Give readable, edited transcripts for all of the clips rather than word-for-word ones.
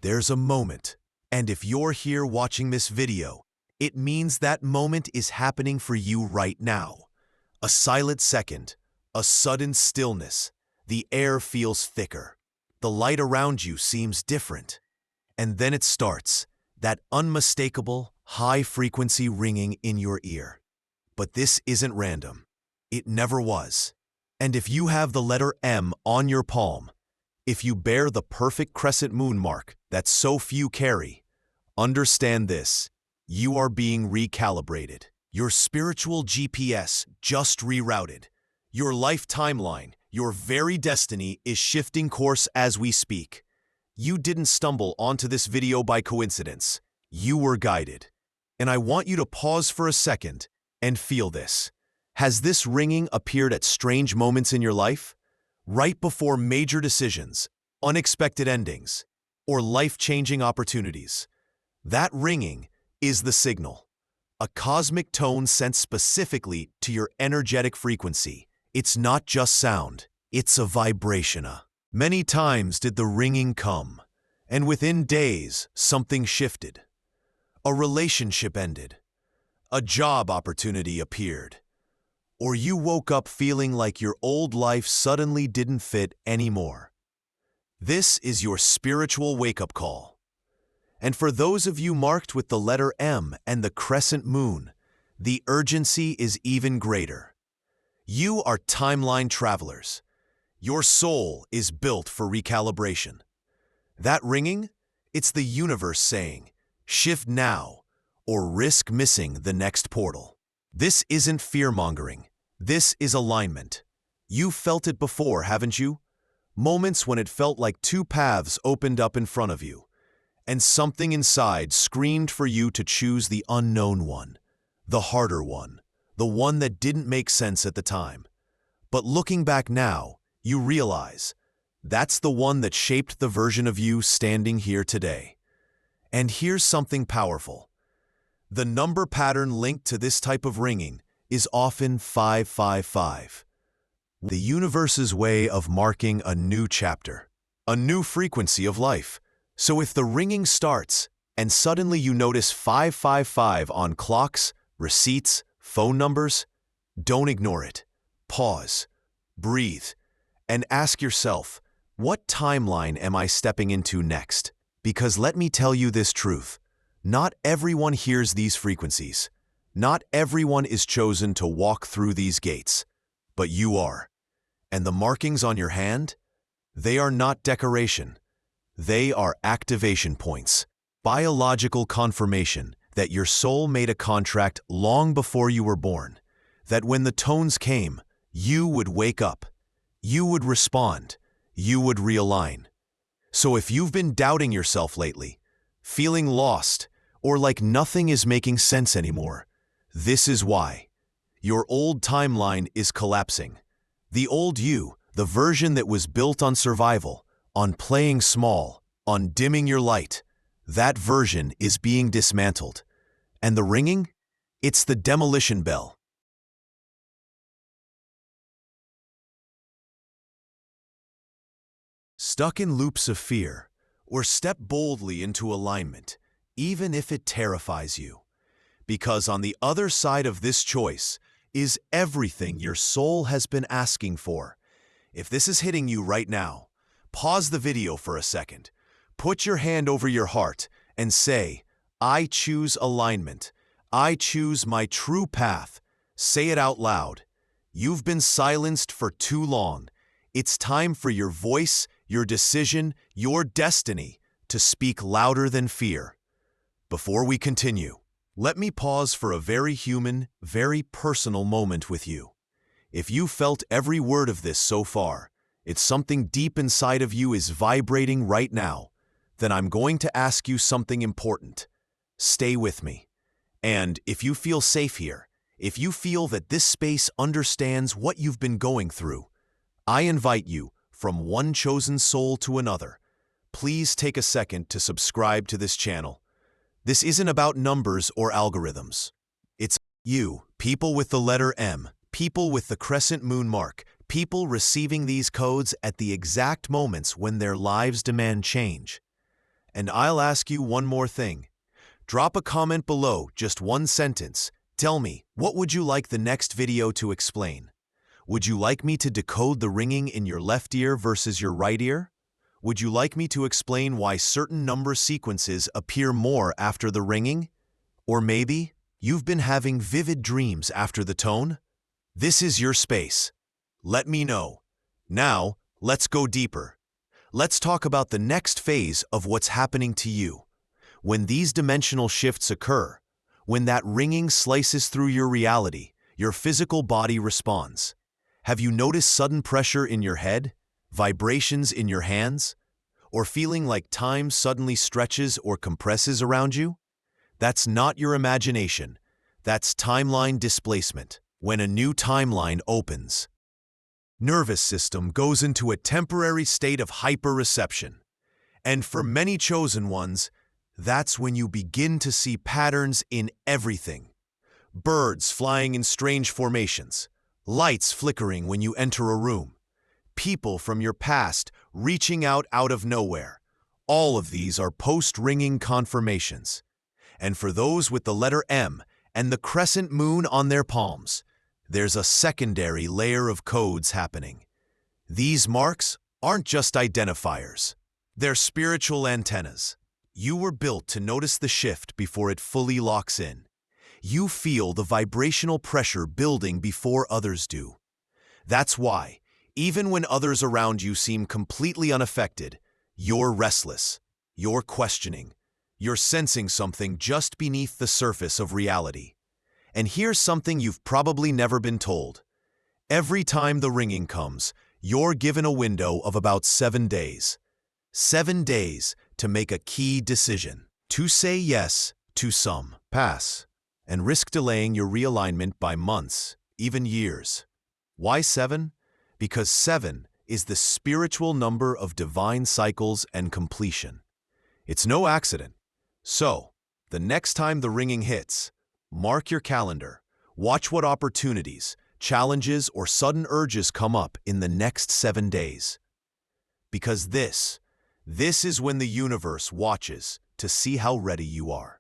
There's a moment, and if you're here watching this video, it means that moment is happening for you right now. A silent second, a sudden stillness, the air feels thicker, the light around you seems different. And then it starts, that unmistakable, high-frequency ringing in your ear. But this isn't random. It never was. And if you have the letter M on your palm, if you bear the perfect crescent moon mark that so few carry, understand this: you are being recalibrated. Your spiritual GPS just rerouted. Your life timeline, your very destiny is shifting course as we speak. You didn't stumble onto this video by coincidence. You were guided. And I want you to pause for a second and feel this. Has this ringing appeared at strange moments in your life? Right before major decisions, unexpected endings, or life-changing opportunities? That ringing is the signal. A cosmic tone sent specifically to your energetic frequency. It's not just sound, it's a vibration. Many times did the ringing come, and within days, something shifted. A relationship ended. A job opportunity appeared. Or you woke up feeling like your old life suddenly didn't fit anymore. This is your spiritual wake-up call. And for those of you marked with the letter M and the crescent moon, the urgency is even greater. You are timeline travelers. Your soul is built for recalibration. That ringing? It's the universe saying, shift now, or risk missing the next portal. This isn't fear-mongering. This is alignment. You've felt it before, haven't you? Moments when it felt like two paths opened up in front of you, and something inside screamed for you to choose the unknown one, the harder one, the one that didn't make sense at the time. But looking back now, you realize that's the one that shaped the version of you standing here today. And here's something powerful. The number pattern linked to this type of ringing is often 555. The universe's way of marking a new chapter, a new frequency of life. So if the ringing starts, and suddenly you notice 555 on clocks, receipts, phone numbers, don't ignore it. Pause, breathe, and ask yourself, what timeline am I stepping into next? Because let me tell you this truth. Not everyone hears these frequencies. Not everyone is chosen to walk through these gates. But you are. And the markings on your hand? They are not decoration. They are activation points. Biological confirmation that your soul made a contract long before you were born. That when the tones came, you would wake up. You would respond. You would realign. So if you've been doubting yourself lately, feeling lost, or like nothing is making sense anymore, this is why. Your old timeline is collapsing. The old you, the version that was built on survival, on playing small, on dimming your light, that version is being dismantled. And the ringing? It's the demolition bell. Stuck in loops of fear, or step boldly into alignment, even if it terrifies you. Because on the other side of this choice is everything your soul has been asking for. If this is hitting you right now, pause the video for a second. Put your hand over your heart and say, I choose alignment. I choose my true path. Say it out loud. You've been silenced for too long. It's time for your voice, your decision, your destiny to speak louder than fear. Before we continue, let me pause for a very human, very personal moment with you. If you felt every word of this so far, it's something deep inside of you is vibrating right now, then I'm going to ask you something important. Stay with me. And if you feel safe here, if you feel that this space understands what you've been going through, I invite you, from one chosen soul to another, please take a second to subscribe to this channel. This isn't about numbers or algorithms. It's you, people with the letter M, people with the crescent moon mark, people receiving these codes at the exact moments when their lives demand change. And I'll ask you one more thing. Drop a comment below, just one sentence. Tell me, what would you like the next video to explain? Would you like me to decode the ringing in your left ear versus your right ear? Would you like me to explain why certain number sequences appear more after the ringing? Or maybe you've been having vivid dreams after the tone? This is your space. Let me know. Now, let's go deeper. Let's talk about the next phase of what's happening to you. When these dimensional shifts occur, when that ringing slices through your reality, your physical body responds. Have you noticed sudden pressure in your head, vibrations in your hands, or feeling like time suddenly stretches or compresses around you? That's not your imagination. That's timeline displacement. When a new timeline opens, nervous system goes into a temporary state of hyperreception. And for many chosen ones, that's when you begin to see patterns in everything. Birds flying in strange formations, lights flickering when you enter a room, people from your past reaching out of nowhere. All of these are post-ringing confirmations. And for those with the letter M and the crescent moon on their palms, there's a secondary layer of codes happening. These marks aren't just identifiers. They're spiritual antennas. You were built to notice the shift before it fully locks in. You feel the vibrational pressure building before others do. That's why, even when others around you seem completely unaffected, you're restless, you're questioning, you're sensing something just beneath the surface of reality. And here's something you've probably never been told. Every time the ringing comes, you're given a window of about 7 days. 7 days to make a key decision, to say yes to some, pass, and risk delaying your realignment by months, even years. Why 7? Because 7 is the spiritual number of divine cycles and completion. It's no accident. So, the next time the ringing hits, mark your calendar. Watch what opportunities, challenges, or sudden urges come up in the next 7 days. Because this is when the universe watches to see how ready you are.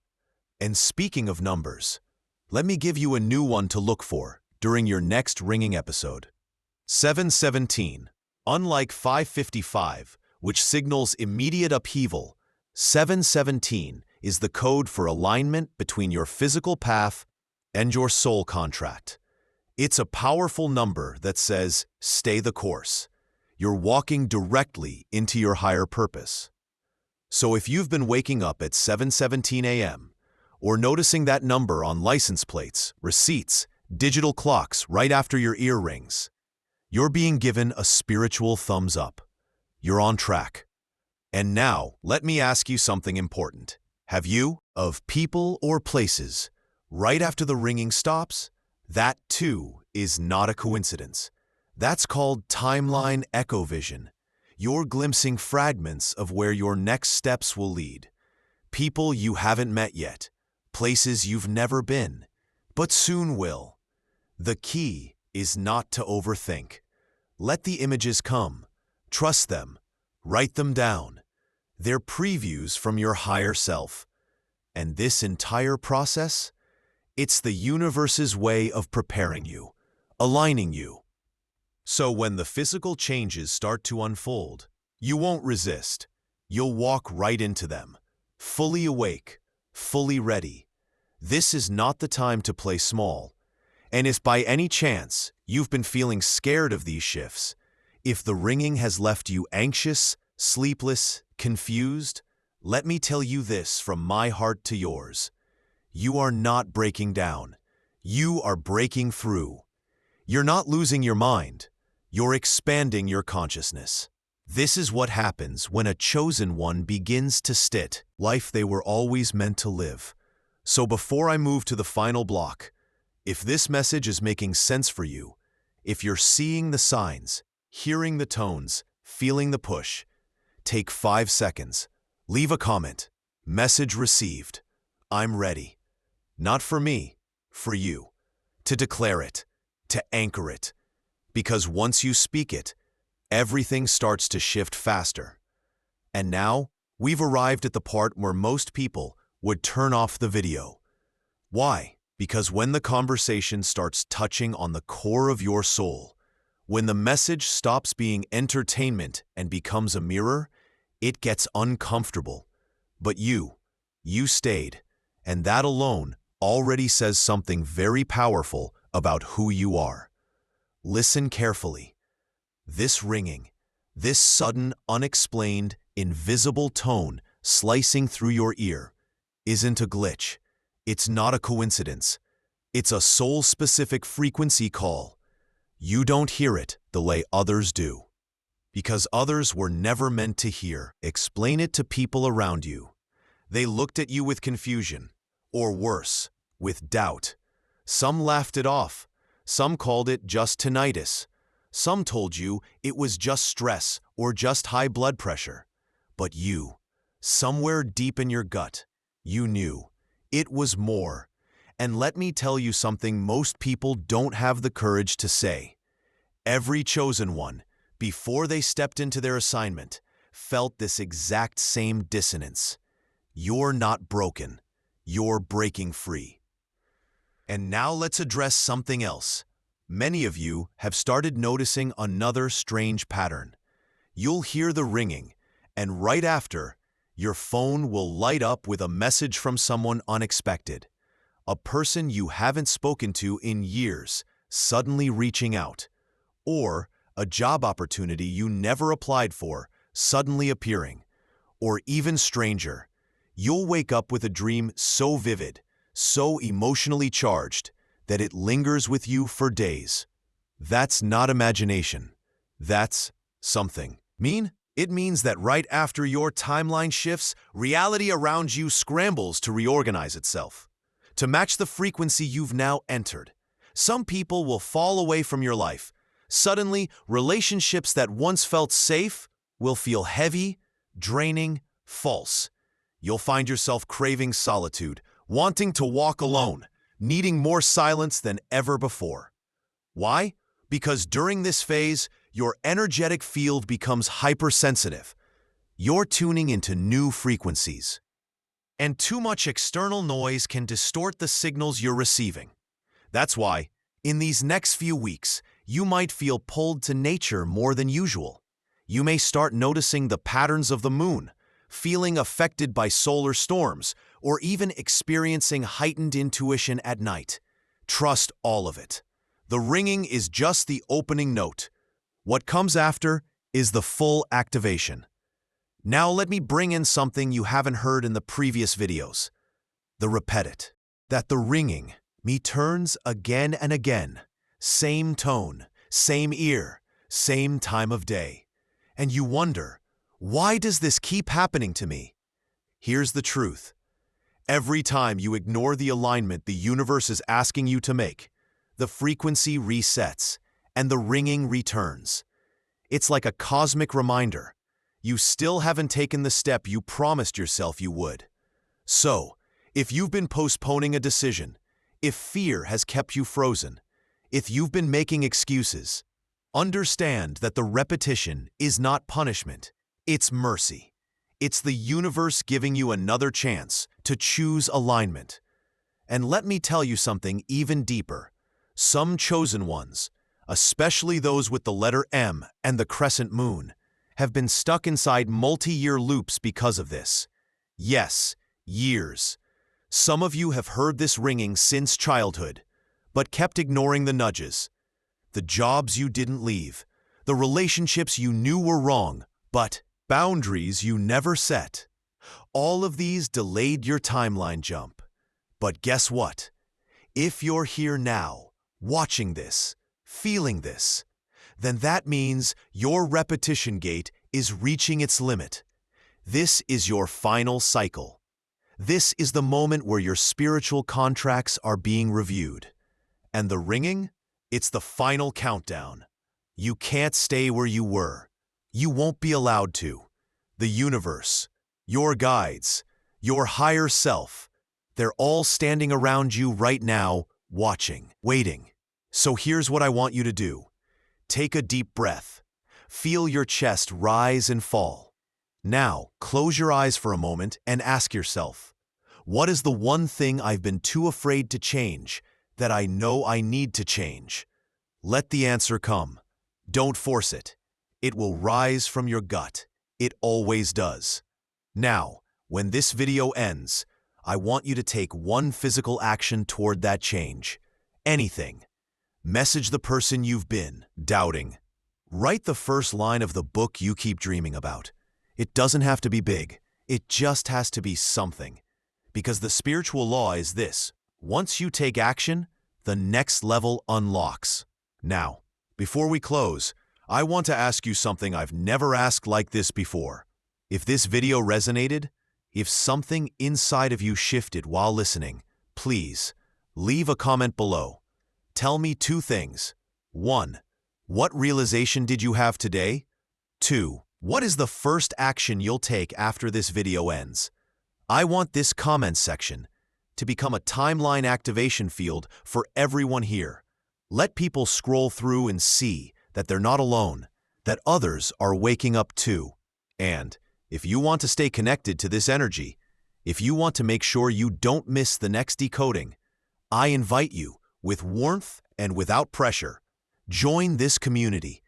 And speaking of numbers, let me give you a new one to look for during your next ringing episode. 717. Unlike 555, which signals immediate upheaval, 717 is the code for alignment between your physical path and your soul contract. It's a powerful number that says, stay the course. You're walking directly into your higher purpose. So if you've been waking up at 7:17 a.m., or noticing that number on license plates, receipts, digital clocks right after your ear rings, you're being given a spiritual thumbs up. You're on track. And now, let me ask you something important. Have you, of people or places, right after the ringing stops? That, too, is not a coincidence. That's called timeline echo vision. You're glimpsing fragments of where your next steps will lead. People you haven't met yet, places you've never been, but soon will. The key is not to overthink. Let the images come. Trust them. Write them down. They're previews from your higher self. And this entire process? It's the universe's way of preparing you, aligning you. So when the physical changes start to unfold, you won't resist. You'll walk right into them, fully awake, fully ready. This is not the time to play small. And if by any chance you've been feeling scared of these shifts, if the ringing has left you anxious, sleepless, confused, let me tell you this from my heart to yours. You are not breaking down. You are breaking through. You're not losing your mind. You're expanding your consciousness. This is what happens when a chosen one begins to sit life they were always meant to live. So before I move to the final block, if this message is making sense for you, if you're seeing the signs, hearing the tones, feeling the push, take 5 seconds. Leave a comment. Message received. I'm ready. Not for me, for you. To declare it, to anchor it. Because once you speak it, everything starts to shift faster. And now, we've arrived at the part where most people would turn off the video. Why? Because when the conversation starts touching on the core of your soul, when the message stops being entertainment and becomes a mirror, it gets uncomfortable. But you stayed, and that alone already says something very powerful about who you are. Listen carefully. This ringing, this sudden, unexplained, invisible tone slicing through your ear isn't a glitch. It's not a coincidence. It's a soul-specific frequency call. You don't hear it the way others do, because others were never meant to hear. Explain it to people around you. They looked at you with confusion, or worse, with doubt. Some laughed it off. Some called it just tinnitus. Some told you it was just stress or just high blood pressure. But you, somewhere deep in your gut, you knew it was more. And let me tell you something most people don't have the courage to say. Every chosen one, before they stepped into their assignment, felt this exact same dissonance. You're not broken. You're breaking free. And now let's address something else. Many of you have started noticing another strange pattern. You'll hear the ringing, and right after, your phone will light up with a message from someone unexpected. A person you haven't spoken to in years suddenly reaching out. Or a job opportunity you never applied for suddenly appearing. Or even stranger, you'll wake up with a dream so vivid, so emotionally charged, that it lingers with you for days. That's not imagination. That's something. It means that right after your timeline shifts, reality around you scrambles to reorganize itself, to match the frequency you've now entered. Some people will fall away from your life. Suddenly, relationships that once felt safe will feel heavy, draining, false. You'll find yourself craving solitude, wanting to walk alone, needing more silence than ever before. Why? Because during this phase, your energetic field becomes hypersensitive. You're tuning into new frequencies. And too much external noise can distort the signals you're receiving. That's why, in these next few weeks, you might feel pulled to nature more than usual. You may start noticing the patterns of the moon, feeling affected by solar storms, or even experiencing heightened intuition at night. Trust all of it. The ringing is just the opening note. What comes after is the full activation. Now let me bring in something you haven't heard in the previous videos. The repet. That the ringing turns again and again. Same tone, same ear, same time of day. And you wonder, why does this keep happening to me? Here's the truth. Every time you ignore the alignment the universe is asking you to make, the frequency resets and the ringing returns. It's like a cosmic reminder. You still haven't taken the step you promised yourself you would. So, if you've been postponing a decision, if fear has kept you frozen, if you've been making excuses, understand that the repetition is not punishment, it's mercy. It's the universe giving you another chance to choose alignment. And let me tell you something even deeper. Some chosen ones, especially those with the letter M and the crescent moon, have been stuck inside multi-year loops because of this. Yes, years. Some of you have heard this ringing since childhood, but kept ignoring the nudges. The jobs you didn't leave, the relationships you knew were wrong, but boundaries you never set. All of these delayed your timeline jump. But guess what? If you're here now, watching this, feeling this, then that means your repetition gate is reaching its limit. This is your final cycle. This is the moment where your spiritual contracts are being reviewed. And the ringing? It's the final countdown. You can't stay where you were. You won't be allowed to. The universe, your guides, your higher self, they're all standing around you right now, watching, waiting. So here's what I want you to do. Take a deep breath. Feel your chest rise and fall. Now, close your eyes for a moment and ask yourself, what is the one thing I've been too afraid to change that I know I need to change? Let the answer come. Don't force it. It will rise from your gut. It always does. Now, when this video ends, I want you to take one physical action toward that change. Anything. Message the person you've been doubting. Write the first line of the book you keep dreaming about. It doesn't have to be big. It just has to be something. Because the spiritual law is this: once you take action, the next level unlocks. Now, before we close, I want to ask you something I've never asked like this before. If this video resonated, if something inside of you shifted while listening, please leave a comment below. Tell me two things. 1. What realization did you have today? 2. What is the first action you'll take after this video ends? I want this comment section to become a timeline activation field for everyone here. Let people scroll through and see that they're not alone, that others are waking up too. And if you want to stay connected to this energy, if you want to make sure you don't miss the next decoding, I invite you, with warmth and without pressure, join this community.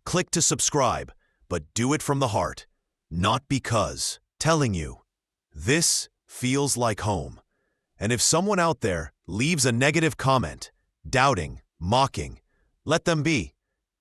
Click to subscribe, but do it from the heart, not because. Telling you, this feels like home. And if someone out there leaves a negative comment, doubting, mocking, let them be.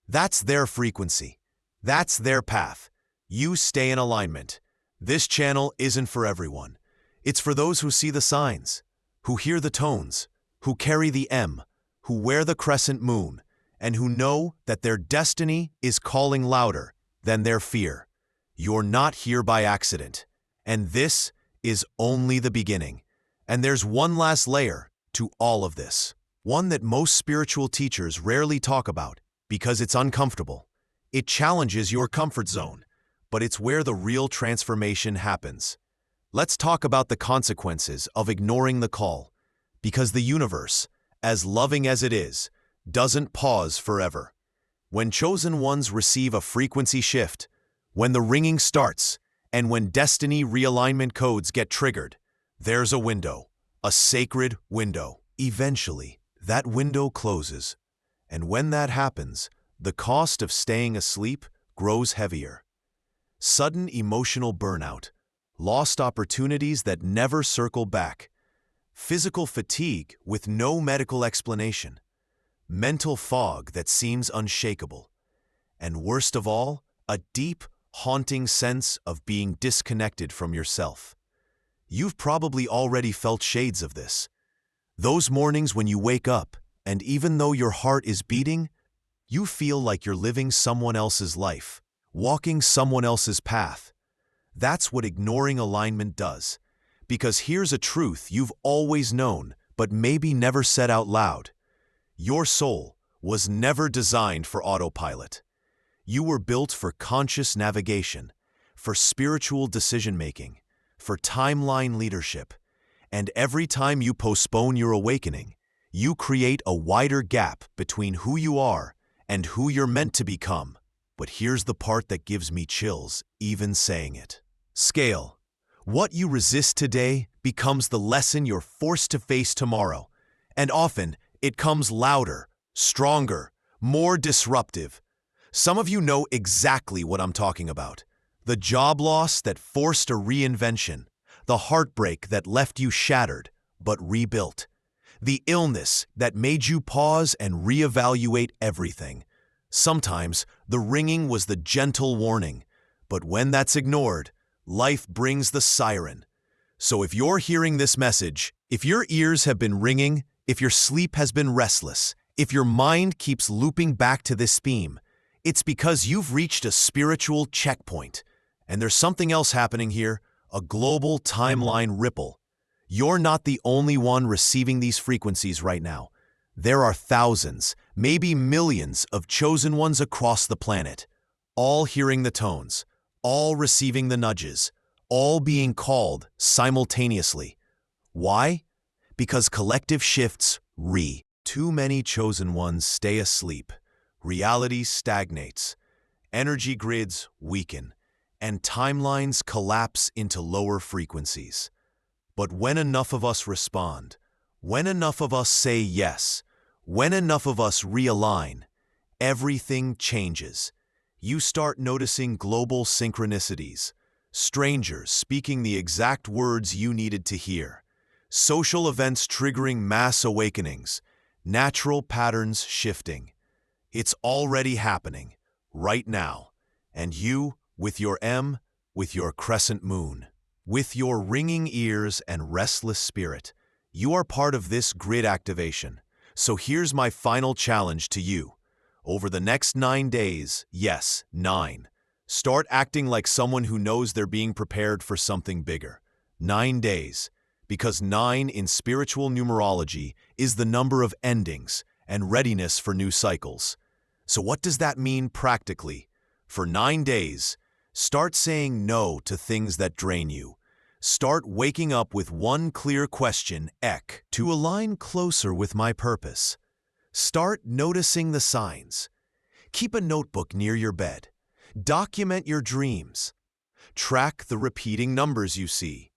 That's their frequency. That's their path. You stay in alignment. This channel isn't for everyone. It's for those who see the signs, who hear the tones, who carry the M, who wear the crescent moon, and who know that their destiny is calling louder than their fear. You're not here by accident. And this is only the beginning. And there's one last layer to all of this. One that most spiritual teachers rarely talk about because it's uncomfortable. It challenges your comfort zone, but it's where the real transformation happens. Let's talk about the consequences of ignoring the call, because the universe, as loving as it is, doesn't pause forever. When chosen ones receive a frequency shift, when the ringing starts, and when destiny realignment codes get triggered, there's a window, a sacred window. Eventually, that window closes, and when that happens, the cost of staying asleep grows heavier. Sudden emotional burnout, lost opportunities that never circle back, physical fatigue with no medical explanation, mental fog that seems unshakable, and worst of all, a deep, haunting sense of being disconnected from yourself. You've probably already felt shades of this. Those mornings when you wake up, and even though your heart is beating, you feel like you're living someone else's life, walking someone else's path. That's what ignoring alignment does. Because here's a truth you've always known, but maybe never said out loud. Your soul was never designed for autopilot. You were built for conscious navigation, for spiritual decision-making, for timeline leadership. And every time you postpone your awakening, you create a wider gap between who you are and who you're meant to become. But here's the part that gives me chills, even saying it. Scale. What you resist today becomes the lesson you're forced to face tomorrow. And often, it comes louder, stronger, more disruptive. Some of you know exactly what I'm talking about. The job loss that forced a reinvention. The heartbreak that left you shattered, but rebuilt. The illness that made you pause and reevaluate everything. Sometimes, the ringing was the gentle warning. But when that's ignored, life brings the siren. So if you're hearing this message, if your ears have been ringing, if your sleep has been restless, if your mind keeps looping back to this theme, it's because you've reached a spiritual checkpoint. And there's something else happening here, a global timeline ripple. You're not the only one receiving these frequencies right now. There are thousands, maybe millions of chosen ones across the planet, all hearing the tones, all receiving the nudges, all being called simultaneously. Why? Because collective shifts Too many chosen ones stay asleep. Reality stagnates. Energy grids weaken. and timelines collapse into lower frequencies. But when enough of us respond, when enough of us say yes, when enough of us realign, everything changes. You start noticing global synchronicities, strangers speaking the exact words you needed to hear, social events triggering mass awakenings, natural patterns shifting. It's already happening, right now. And you, with your crescent moon, with your ringing ears and restless spirit, you are part of this grid activation. So here's my final challenge to you. Over the next 9 days, yes, 9, start acting like someone who knows they're being prepared for something bigger. 9 days, because 9 in spiritual numerology is the number of endings and readiness for new cycles. So what does that mean practically? For 9 days, start saying no to things that drain you. Start waking up with one clear question, to align closer with my purpose. Start noticing the signs. Keep a notebook near your bed. Document your dreams. Track the repeating numbers you see.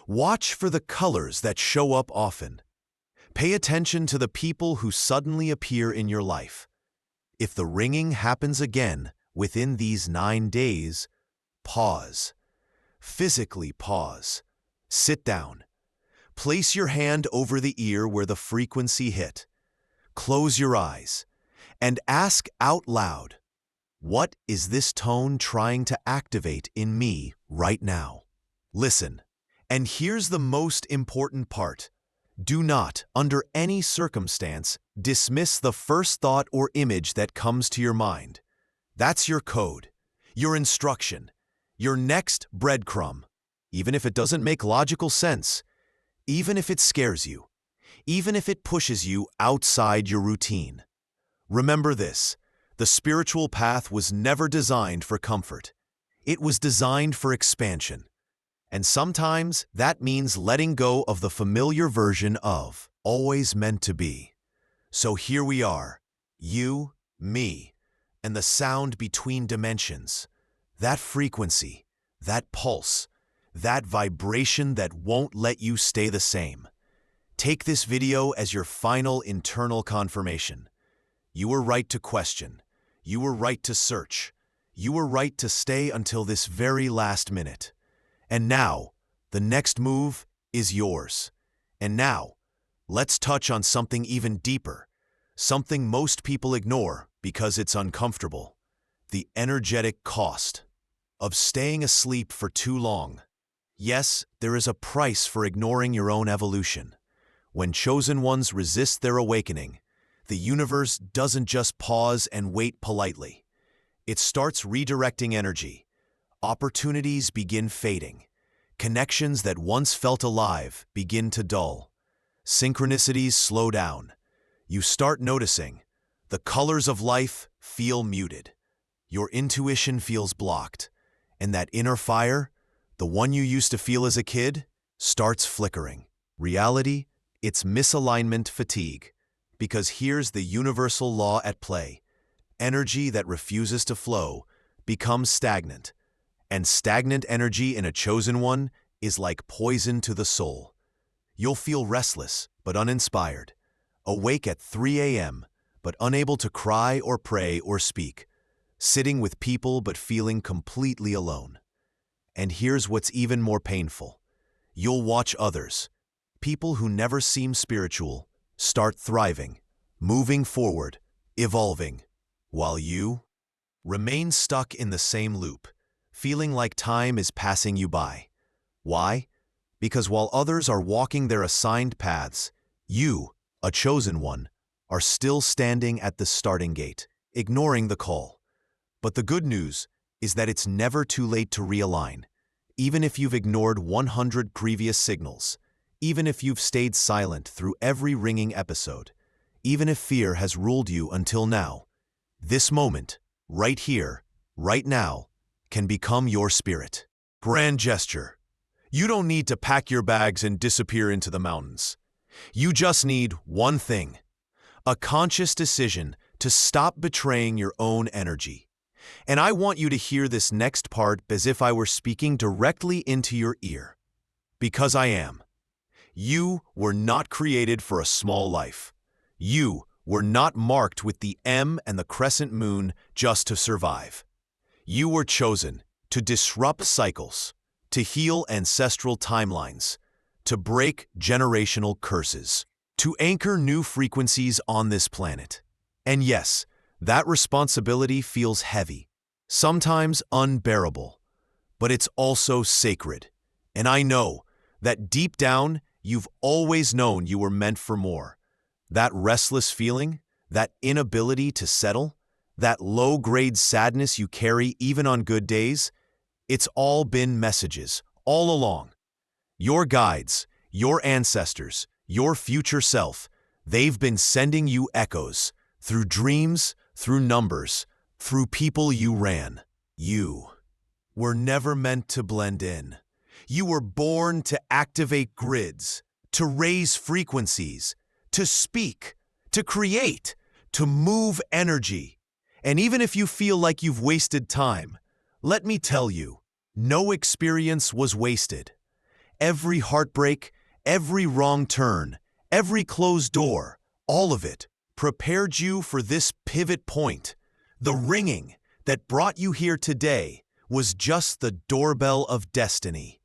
Watch for the colors that show up often. Pay attention to the people who suddenly appear in your life. If the ringing happens again within these 9 days, pause. Physically pause. Sit down. Place your hand over the ear where the frequency hit. Close your eyes and ask out loud, what is this tone trying to activate in me right now? Listen, and here's the most important part. Do not, under any circumstance, dismiss the first thought or image that comes to your mind. That's your code, your instruction, your next breadcrumb, even if it doesn't make logical sense, even if it scares you, even if it pushes you outside your routine. Remember this, the spiritual path was never designed for comfort. It was designed for expansion. And sometimes that means letting go of the familiar version of always meant to be. So here we are, you, me, and the sound between dimensions. That frequency, that pulse, that vibration that won't let you stay the same. Take this video as your final internal confirmation. You were right to question. You were right to search. You were right to stay until this very last minute. And now, the next move is yours. And now, let's touch on something even deeper, something most people ignore because it's uncomfortable. The energetic cost of staying asleep for too long. Yes, there is a price for ignoring your own evolution. When chosen ones resist their awakening, the universe doesn't just pause and wait politely. It starts redirecting energy. Opportunities begin fading. Connections that once felt alive begin to dull. Synchronicities slow down. You start noticing the colors of life feel muted. Your intuition feels blocked. And that inner fire, the one you used to feel as a kid, starts flickering. Reality, it's misalignment fatigue. Because here's the universal law at play. Energy that refuses to flow becomes stagnant. And stagnant energy in a chosen one is like poison to the soul. You'll feel restless but uninspired, awake at 3 a.m. but unable to cry or pray or speak, sitting with people but feeling completely alone. And here's what's even more painful. You'll watch others, people who never seem spiritual, start thriving, moving forward, evolving, while you remain stuck in the same loop, feeling like time is passing you by. Why? Because while others are walking their assigned paths, you, a chosen one, are still standing at the starting gate, ignoring the call. But the good news is that it's never too late to realign. Even if you've ignored 100 previous signals, even if you've stayed silent through every ringing episode, even if fear has ruled you until now, this moment, right here, right now, can become your spirit. Grand gesture. You don't need to pack your bags and disappear into the mountains. You just need one thing: a conscious decision to stop betraying your own energy. And I want you to hear this next part as if I were speaking directly into your ear. Because I am. You were not created for a small life. You were not marked with the M and the crescent moon just to survive. You were chosen to disrupt cycles, to heal ancestral timelines, to break generational curses, to anchor new frequencies on this planet. And yes, that responsibility feels heavy, sometimes unbearable, but it's also sacred. And I know that deep down, you've always known you were meant for more. That restless feeling, that inability to settle, that low-grade sadness you carry even on good days, it's all been messages, all along. Your guides, your ancestors, your future self, they've been sending you echoes, through dreams, through numbers, through people you ran. You were never meant to blend in. You were born to activate grids, to raise frequencies, to speak, to create, to move energy. And even if you feel like you've wasted time, let me tell you, no experience was wasted. Every heartbreak, every wrong turn, every closed door, all of it prepared you for this pivot point. The ringing that brought you here today was just the doorbell of destiny.